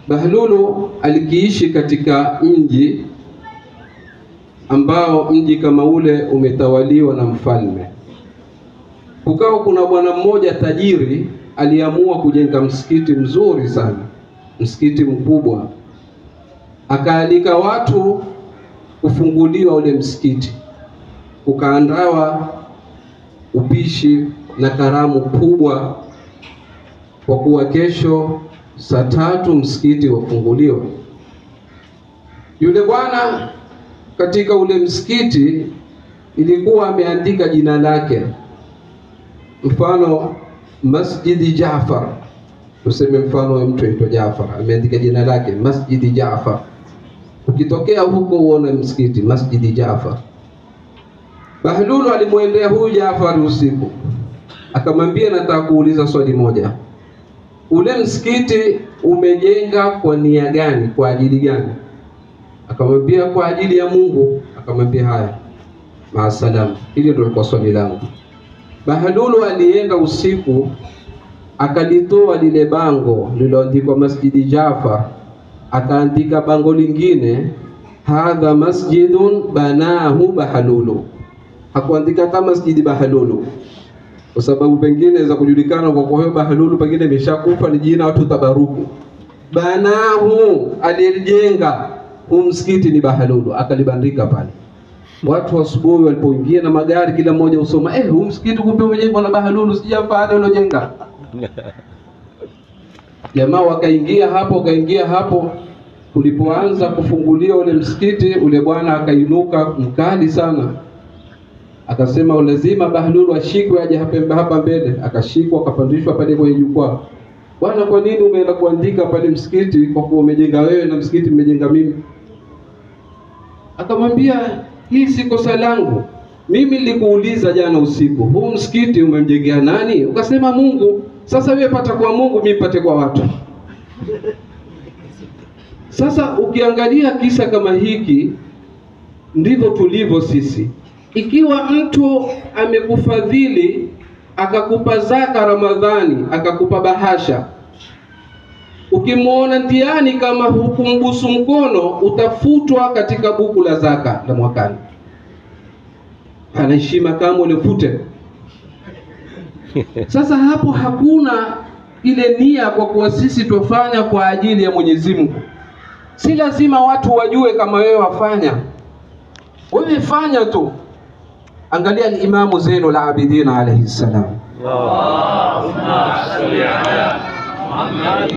Bahlulu alikiishi katika mji ambao mji kama ule umetawaliwa na mfalme. Kukawa kuna bwana mmoja tajiri aliamua kujenga msikiti mzuri sana, msikiti mkubwa. Akaalika watu kufunguliwa ule msikiti. Ukaandawa upishi na karamu kubwa, kwa kuwa kesho saa 3 msikiti wafunguliwa. Yule bwana katika ule msikiti ilikuwa ameandika jina lake, mfano Masjidi Jaafar, tuseme mfano wa mtu aitwa Jaafar, ameandika jina lake Masjidi Jaafar. Ukitokea huko uone msikiti Masjidi Jaafar. Bahlulu alimwendea huyu Jaafar usiku, akamwambia nataka kuuliza swali moja. Ule msikiti umejenga kwa nia gani, kwa ajili gani? Akamwambia kwa ajili ya Mungu. Akamwambia haya, maasalam. Hili ndio lilikuwa swali langu. Bahlulu alienda usiku, akalitoa lile bango lililoandikwa Masjidi Jaafar, akaandika bango lingine, hadha masjidun banahu Bahlulu. Hakuandika kama Masjidi Bahlulu, kwa sababu pengine za kujulikana kwa hiyo Bahlulu pengine imeshakufa, ni jina watu tabaruku. Banahu, alijenga huu msikiti ni Bahlulu, akalibandika pale. Watu asubuhi walipoingia na magari, kila mmoja usoma, huu msikiti kumbe umejengwa na Bahlulu, si Jaafar alojenga. Jamaa wakaingia hapo. Kulipoanza kufunguliwa ule msikiti, ule bwana akainuka mkali sana, akasema lazima Bahlulu ashikwe aje hapa mbele. Akashikwa, akapandishwa pale kwenye jukwaa. Bwana, kwa nini umeenda kuandika pale msikiti kwa kuwa umejenga wewe na msikiti umejenga mimi? Akamwambia hii si kosa langu. Mimi nilikuuliza jana usiku, huu msikiti umemjengea nani? Ukasema Mungu. Sasa wewe pata kwa Mungu, mimi pate kwa watu. Sasa ukiangalia kisa kama hiki, ndivyo tulivyo sisi. Ikiwa mtu amekufadhili, akakupa zaka Ramadhani, akakupa bahasha, ukimuona ntiani kama hukumbusu mkono, utafutwa katika buku la zaka la mwakani. Anaheshima kama ulefute. Sasa hapo hakuna ile nia, kwa kuwa sisi tufanya kwa ajili ya Mwenyezi Mungu. Si lazima watu wajue kama wewe wafanya. Wewe fanya tu. Angalia al-Imam Zainul Abidin alayhi salam. Allahumma salli ala Muhammad.